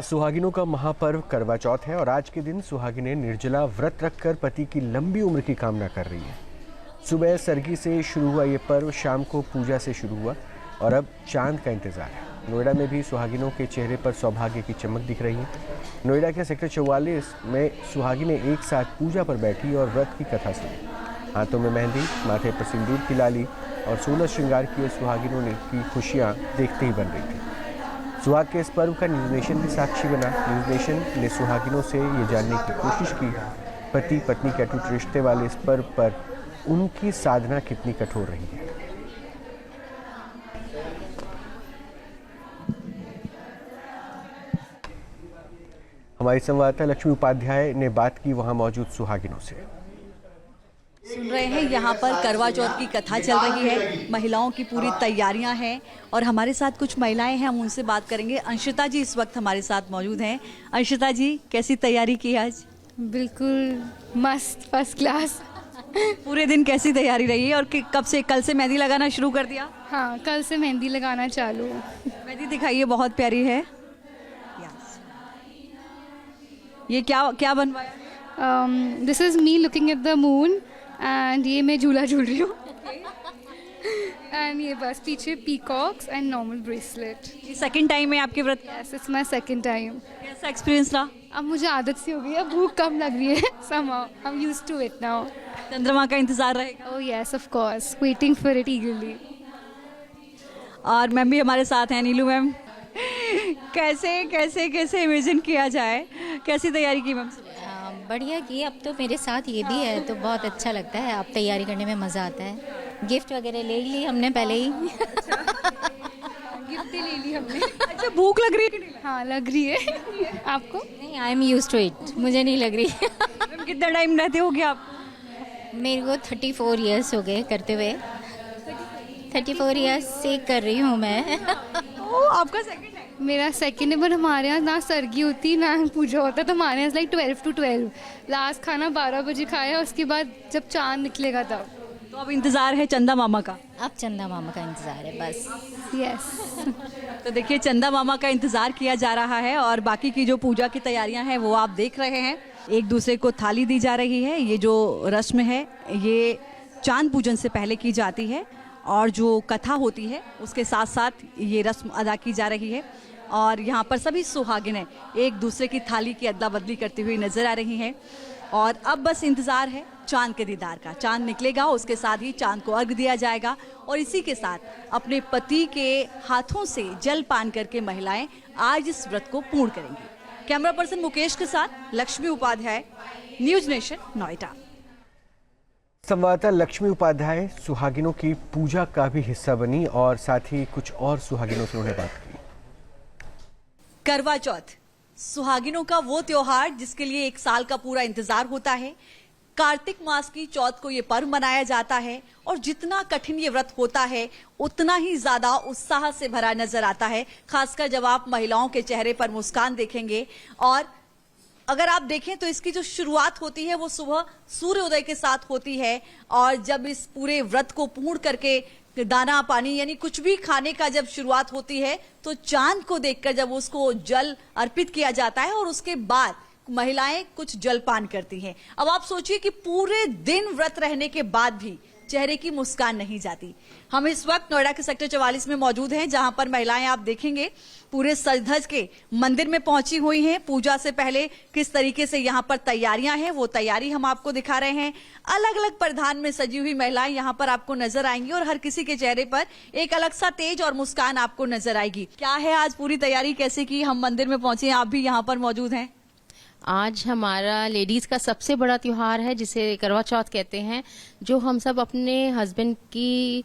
सुहागिनों का महापर्व करवा चौथ है और आज के दिन सुहागिनें निर्जला व्रत रखकर पति की लंबी उम्र की कामना कर रही हैं। सुबह सरगी से शुरू हुआ ये पर्व शाम को पूजा से शुरू हुआ और अब चांद का इंतजार है। नोएडा में भी सुहागिनों के चेहरे पर सौभाग्य की चमक दिख रही है। नोएडा के सेक्टर 44 में सुहागिनें एक साथ पूजा पर बैठी और व्रत की कथा सुनी। हाथों में मेहंदी, माथे पर सिंदूर की लाली और 16 श्रृंगार किए सुहागिनों ने की खुशियाँ देखते ही बन रही थी। सुहाग के इस पर्व का न्यूज़ नेशन भी साक्षी बना। न्यूज़ नेशन ने सुहागिनों से ये जानने की कोशिश की पति पत्नी के अटूट रिश्ते वाले इस पर्व पर उनकी साधना कितनी कठोर रही है। हमारी संवाददाता लक्ष्मी उपाध्याय ने बात की वहां मौजूद सुहागिनों से। सुन रहे हैं यहाँ पर करवा चौथ की कथा चल रही है, महिलाओं की पूरी तैयारियां हैं और हमारे साथ कुछ महिलाएं हैं, हम उनसे बात करेंगे। अंशिता जी इस वक्त हमारे साथ मौजूद हैं। अंशिता जी, कैसी तैयारी की आज? बिल्कुल मस्त, फर्स्ट क्लास। पूरे दिन कैसी तैयारी रही है और कब से, कल से मेहंदी लगाना शुरू कर दिया? हाँ, कल से मेहंदी लगाना चालू। मेहंदी दिखाइए, बहुत प्यारी है। ये क्या बनवाया? This is me looking at the moon and ये मैं झूला झूल रही हूँ। एंड ये बस पीछे पीकॉक्स एंड नॉर्मल ब्रेसलेट। ये सेकंड टाइम है आपके व्रत? Yes, it's my second time. कैसा एक्सपीरियंस रहा? अब मुझे आदत सी हो गई है, भूख कम लग रही है। somehow I'm used to it now। चंद्रमा का इंतजार रहेगा? Oh yes, of course, waiting for it eagerly। और मैम भी हमारे साथ हैं, नीलू मैम। कैसे इमेजिन किया जाए, कैसी तैयारी की मैम? बढ़िया की। अब तो मेरे साथ ये भी है तो बहुत अच्छा लगता है। अब तैयारी करने में मज़ा आता है। गिफ्ट वगैरह ले ली हमने पहले ही। गिफ्ट ले ली हमने। अच्छा, भूख लग रही है कि नहीं? हाँ, लग रही है। आपको? नहीं, I am used to it, मुझे नहीं लग रही। मैम कितना टाइम रहते हो क्या आप? मेरे को 34 इयर्स हो गए करते हुए। 34 इयर्स से कर रही हूँ मैं। आपका सेकंड है? मेरा सेकंड है, पर हमारे यहाँ ना सरगी होती ना पूजा होता, तो हमारे यहाँ लाइक 12 to 12। लास्ट खाना 12 बजे खाया, उसके बाद जब चांद निकलेगा तब। तो अब इंतजार है चंदा मामा का? अब चंदा मामा का इंतज़ार है बस। यस। तो देखिए, चंदा मामा का इंतजार किया जा रहा है और बाकी की जो पूजा की तैयारियां हैं वो आप देख रहे हैं। एक दूसरे को थाली दी जा रही है। ये जो रस्म है ये चांद पूजन से पहले की जाती है और जो कथा होती है उसके साथ साथ ये रस्म अदा की जा रही है। और यहाँ पर सभी सुहागिनें एक दूसरे की थाली की अदला बदली करती हुई नजर आ रही हैं और अब बस इंतज़ार है चांद के दीदार का। चांद निकलेगा, उसके साथ ही चांद को अर्घ दिया जाएगा और इसी के साथ अपने पति के हाथों से जल पान करके महिलाएं आज इस व्रत को पूर्ण करेंगी। कैमरा पर्सन मुकेश के साथ लक्ष्मी उपाध्याय, न्यूज़ नेशन, नोएडा। संवाददाता लक्ष्मी उपाध्याय सुहागिनों की पूजा का भी हिस्सा बनी और साथ ही कुछ और सुहागिनों से उन्होंने बात की। करवा चौथ सुहागिनों का वो त्योहार जिसके लिए एक साल का पूरा इंतजार होता है। कार्तिक मास की चौथ को ये पर्व मनाया जाता है और जितना कठिन ये व्रत होता है उतना ही ज्यादा उत्साह से भरा नजर आता है, खासकर जब आप महिलाओं के चेहरे पर मुस्कान देखेंगे। और अगर आप देखें तो इसकी जो शुरुआत होती है वो सुबह सूर्योदय के साथ होती है और जब इस पूरे व्रत को पूर्ण करके दाना पानी यानी कुछ भी खाने का जब शुरुआत होती है तो चांद को देखकर जब उसको जल अर्पित किया जाता है और उसके बाद महिलाएं कुछ जलपान करती हैं। अब आप सोचिए कि पूरे दिन व्रत रहने के बाद भी चेहरे की मुस्कान नहीं जाती। हम इस वक्त नोएडा के सेक्टर 44 में मौजूद हैं जहां पर महिलाएं आप देखेंगे पूरे सज धज के मंदिर में पहुंची हुई हैं। पूजा से पहले किस तरीके से यहां पर तैयारियां हैं वो तैयारी हम आपको दिखा रहे हैं। अलग अलग परिधान में सजी हुई महिलाएं यहां पर आपको नजर आएंगी और हर किसी के चेहरे पर एक अलग सा तेज और मुस्कान आपको नजर आएगी। क्या है आज पूरी तैयारी कैसे की? हम मंदिर में पहुंचे हैं, आप भी यहाँ पर मौजूद हैं। आज हमारा लेडीज़ का सबसे बड़ा त्योहार है जिसे करवा चौथ कहते हैं, जो हम सब अपने हस्बैंड की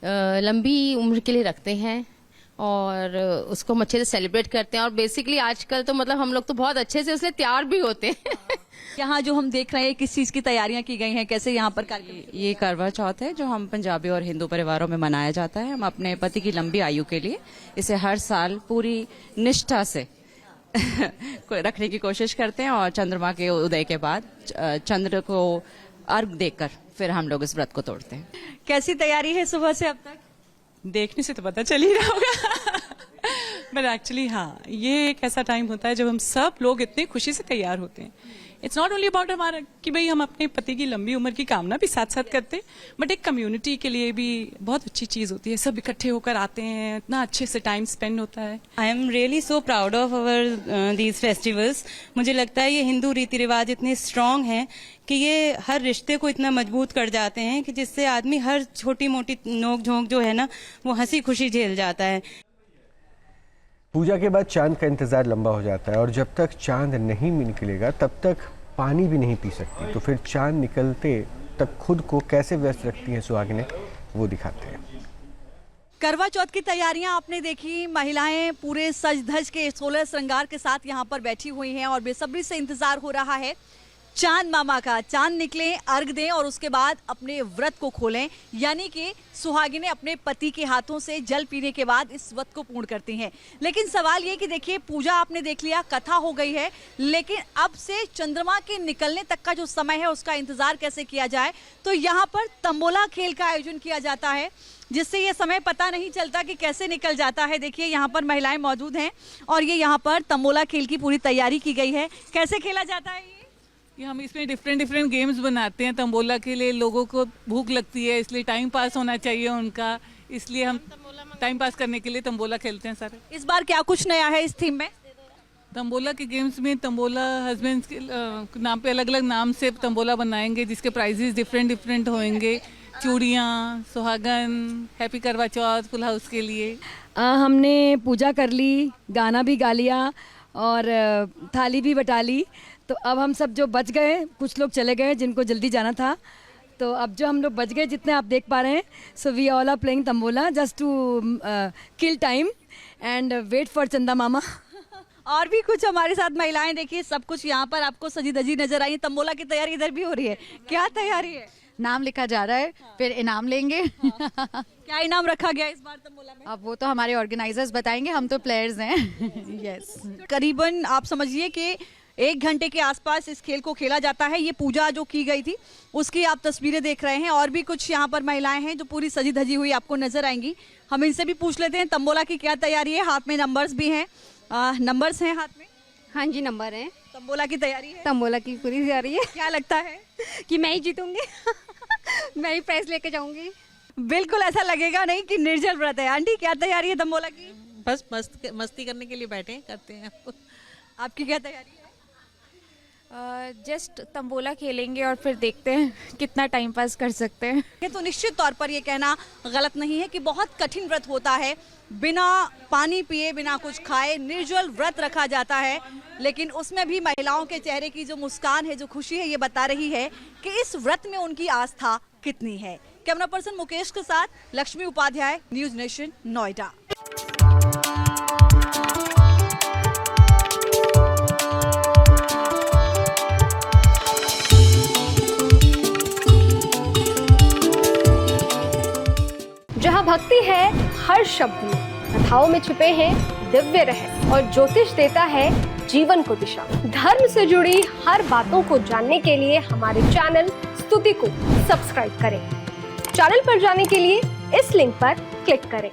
लंबी उम्र के लिए रखते हैं और उसको हम अच्छे से सेलिब्रेट करते हैं। और बेसिकली आजकल तो मतलब हम लोग तो बहुत अच्छे से उसलिए तैयार भी होते हैं। यहाँ जो हम देख रहे हैं किस चीज की तैयारियां की गई हैं, कैसे यहाँ पर कार्यक्रम? ये करवा चौथ है जो हम पंजाबी और हिंदू परिवारों में मनाया जाता है। हम अपने पति की लंबी आयु के लिए इसे हर साल पूरी निष्ठा से रखने की कोशिश करते हैं और चंद्रमा के उदय के बाद चंद्र को अर्घ देकर फिर हम लोग इस व्रत को तोड़ते हैं। कैसी तैयारी है सुबह से अब तक? देखने से तो पता चल ही रहा होगा। बट एक्चुअली हाँ, ये एक ऐसा टाइम होता है जब हम सब लोग इतने खुशी से तैयार होते हैं. इट्स नॉट ओनली अबाउट हमारा कि भाई हम अपने पति की लंबी उम्र की कामना भी साथ साथ करते हैं, बट एक कम्युनिटी के लिए भी बहुत अच्छी चीज़ होती है. सब इकट्ठे होकर आते हैं, इतना अच्छे से टाइम स्पेंड होता है. I am really so proud of our these festivals. मुझे लगता है ये हिंदू रीति रिवाज इतने स्ट्रांग हैं कि ये हर रिश्ते को इतना मजबूत कर जाते हैं कि जिससे आदमी हर छोटी मोटी नोक झोंक जो है ना वो हंसी खुशी झेल जाता है. पूजा के बाद चांद का इंतजार लंबा हो जाता है और जब तक चांद नहीं निकलेगा तब तक पानी भी नहीं पी सकती. तो फिर चांद निकलते तक खुद को कैसे व्यस्त रखती हैं सुहागिनें, वो दिखाते हैं. करवा चौथ की तैयारियां आपने देखी. महिलाएं पूरे सज धज के 16 श्रृंगार के साथ यहाँ पर बैठी हुई हैं और बेसब्री से इंतजार हो रहा है चांद मामा का. चांद निकले, अर्घ दें और उसके बाद अपने व्रत को खोलें. यानी कि सुहागिनें अपने पति के हाथों से जल पीने के बाद इस व्रत को पूर्ण करती हैं. लेकिन सवाल ये कि देखिए, पूजा आपने देख लिया, कथा हो गई है, लेकिन अब से चंद्रमा के निकलने तक का जो समय है उसका इंतजार कैसे किया जाए. तो यहाँ पर तंबोला खेल का आयोजन किया जाता है जिससे ये समय पता नहीं चलता कि कैसे निकल जाता है. देखिए यहाँ पर महिलाएं मौजूद हैं और ये यहाँ पर तंबोला खेल की पूरी तैयारी की गई है. कैसे खेला जाता है कि हम इसमें डिफरेंट गेम्स बनाते हैं तंबोला के लिए. लोगों को भूख लगती है, इसलिए टाइम पास होना चाहिए उनका, इसलिए हम टाइम पास करने के लिए तंबोला खेलते हैं सारे. इस बार क्या कुछ नया है इस थीम में? तंबोला के गेम्स में तंबोला हस्बैंड्स के नाम पे अलग अलग नाम से तंबोला बनाएंगे जिसके प्राइजेस डिफरेंट होंगे. चूड़ियाँ, सुहागन, हैप्पी करवा चौथ, फुल हाउस के लिए. हमने पूजा कर ली, गाना भी गा लिया और थाली भी बटा ली. तो अब हम सब जो बच गए, कुछ लोग चले गए जिनको जल्दी जाना था, तो अब जो हम लोग बच गए जितने आप देख पा रहे हैं, so we all are playing tambola just to kill time and wait for chanda mama. और भी कुछ हमारे साथ महिलाएं, देखिए सब कुछ यहाँ पर आपको सजी धजी नजर आई. तंबोला की तैयारी इधर भी हो रही है. क्या तैयारी है? नाम लिखा जा रहा है, फिर इनाम लेंगे. क्या इनाम रखा गया इस बार तंबोला में? अब वो तो हमारे ऑर्गेनाइजर्स बताएंगे, हम तो प्लेयर्स हैं. यस. करीबन आप समझिए कि 1 घंटे के आसपास इस खेल को खेला जाता है. ये पूजा जो की गई थी उसकी आप तस्वीरें देख रहे हैं. और भी कुछ यहाँ पर महिलाएं हैं जो पूरी सजी धजी हुई आपको नजर आएंगी. हम इनसे भी पूछ लेते हैं तंबोला की क्या तैयारी है. हाथ में नंबर्स भी हैं. नंबर्स हैं हाथ में? हाँ जी, नंबर है. तंबोला की तैयारी है? तंबोला की पूरी तैयारी है. क्या लगता है कि मैं ही जीतूंगी. मैं ही प्राइज लेके जाऊंगी. बिल्कुल ऐसा लगेगा नहीं कि निर्जल व्रत है. आंटी क्या तैयारी है तंबोला की? बस मस्ती करने के लिए बैठे हैं, करते हैं. आपकी क्या तैयारी है? जस्ट तंबोला खेलेंगे और फिर देखते हैं कितना टाइम पास कर सकते हैं. ये तो निश्चित तौर पर ये कहना गलत नहीं है कि बहुत कठिन व्रत होता है. बिना पानी पिए, बिना कुछ खाए निर्जल व्रत रखा जाता है. लेकिन उसमें भी महिलाओं के चेहरे की जो मुस्कान है, जो खुशी है, ये बता रही है कि इस व्रत में उनकी आस्था कितनी है. कैमरा पर्सन मुकेश के साथ लक्ष्मी उपाध्याय, न्यूज नेशन, नोएडा. जहाँ भक्ति है हर शब्द में, कथाओं में छुपे हैं दिव्य रहस्य और ज्योतिष देता है जीवन को दिशा. धर्म से जुड़ी हर बातों को जानने के लिए हमारे चैनल स्तुति को सब्सक्राइब करें. चैनल पर जाने के लिए इस लिंक पर क्लिक करें.